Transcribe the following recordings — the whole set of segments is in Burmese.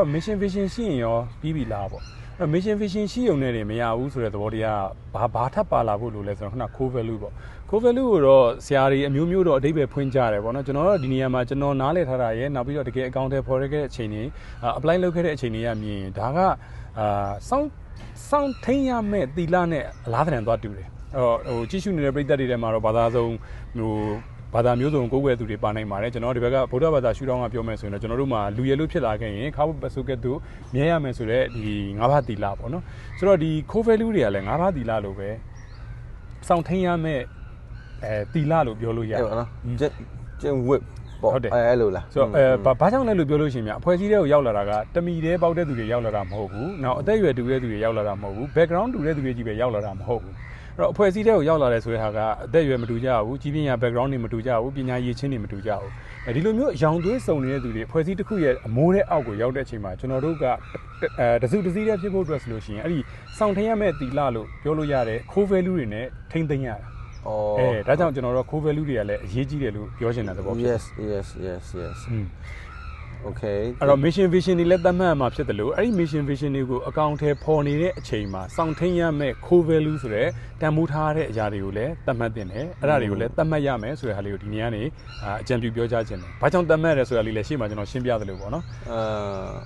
တော့ mission vision ရှိရင်ရောပြီးပြီလားပေါ့အဲ့ mission vision ရှိုံနဲ့နေမရဘူးဆိုတဲ့သဘောတရားဘာထပ်ပါလာဖို့လို့လဲဆိုတော့ခုန core value ပေါ့ core value ကိုတော့ဆရာတွေအမျိုးမျိုးတော့အဓိပ္ပာယ်ဖွင့်ကြတယ်ပေါ့နော်ကျွန်တော်တို့ဒီနေရာမှာကျွန်တော်နားလည်ထားတာရဲ့နောက်ပြီးတော့တကယ်အကောင့်ထဲပေါ်ရခဲ့တဲ့အချိန်တွေ apply လုပ်ခဲ့တဲ့အချိန်တွေကမြင်ဒါကစောင့်ထိန်ရမဲ့တီလာနဲ့အလားတန်သွားတူတယ်ဟိုကြည့်ရှုနေတဲ့ပြည်သက်တွေထဲမှာတော့ဘာသာဆုံးဟိုဘာသာမျိုးစုံကိုယ်ွယ်သူတွေပါနိုင်ပါတယ်ကျွန်တော်ဒီဘက်ကဗုဒ္ဓဘာသာရှုထောင့်ကပြောမယ်ဆိုရင်တော့ကျွန်တော်တို့မှာလူရလို့ဖြစ်လာခဲ့ရင်ခါဘပစုကတ်တို့မြဲရမယ်ဆိုတော့ဒီ၅ပါးတီလာပေါ့နော်ဆိုတော့ဒီ core value တွေကလည်း၅ပါးတီလာလို့ပဲစောင့်ထိန်ရမဲ့တီလာလို့ပြောလို့ရတယ်နော်ကျင်းဝစ်ပေါ့အဲ့လိုလားဆိုတော့ဘာကြောင့်လဲလို့ပြောလို့ရှိရင်အဖွဲ့အစည်းတွေကိုရောက်လာတာကတမီတဲပေါက်တဲ့သူတွေရောက်လာတာမဟုတ်ဘူးနောက်အသက်အရွယ်တူတဲ့သူတွေရောက်လာတာမဟုတ်ဘူး background တူတဲ့သူတွေကြီးပဲရောက်လာတာမဟုတ်ဘူးအဲ့တော့အဖွဲ့အစည်းတွေကိုရောက်လာတယ်ဆိုတဲ့ဟာကအသက်အရွယ်မတူကြဘူးကြီးပညာ background တွေမတူကြဘူးပညာရည်ချင်းတွေမတူကြဘူးဒီလိုမျိုးရောင်သွေးစုံနေတဲ့သူတွေအဖွဲ့အစည်းတစ်ခုရဲ့အမိုးတဲ့အောက်ကိုရောက်တဲ့အချိန်မှာကျွန်တော်တို့ကတစုတစည်းတည်းဖြစ်ဖို့အတွက်ဆိုလို့ရှိရင်အဲ့ဒီစောင့်ထင်းရမဲ့တီလာလို့ပြောလို့ရတယ် core value တွေနဲ့ထိမ့်သိမ်းရတာဒါကြောင့်ကျွန်တော်တို့ core value တွေကလည်းအရေးကြီးတယ်လို့ပြောချင်တဲ့သဘောဖြစ်တယ်yes Okay အဲ့တော့ mission vision တွေလည်းသတ်မှတ်မှာဖြစ်တယ်လို့အဲ့ဒီ mission vision တွေကိုအကောင့်ထဲပေါ်နေတဲ့အချိန်မှာစောင့်ထိန်ရမဲ့ core value ဆိုတဲ့တန်ဖိုးထားတဲ့အရာတွေကိုလည်းသတ်မှတ်တင်တယ်အဲ့ဒါတွေကိုလည်းသတ်မှတ်ရမယ်ဆိုတဲ့ဟာလေးကိုဒီနေ့ကနေအကြံပြုပြောကြားခြင်းတယ်ဘာကြောင့်သတ်မှတ်ရဲဆိုတာလေးလည်းရှေ့မှာကျွန်တော်ရှင်းပြသလိုပေါ့နော်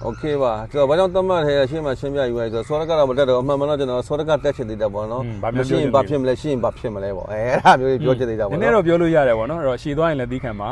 Okay ပါကျွန်တော်ဘာကြောင့်သတ်မှတ်ရဲရှေ့မှာရှင်းပြယူရဲဆိုတော့စောရကတော့မတက်တော့အမှန်မှန်တော့ကျွန်တော်စောရကတက်ချင်သေးတယ်ပေါ့နော်ရှင်းဘာဖြစ်မလဲရှင်းဘာဖြစ်မလဲပေါ့အဲ့ဒါမျိုးပြောချင်သေးတာပေါ့နော်နည်းနည်းတော့ပြောလို့ရတယ်ပေါ့နော်အဲ့တော့ရှည်သွားရင်လည်းသီးခံပါ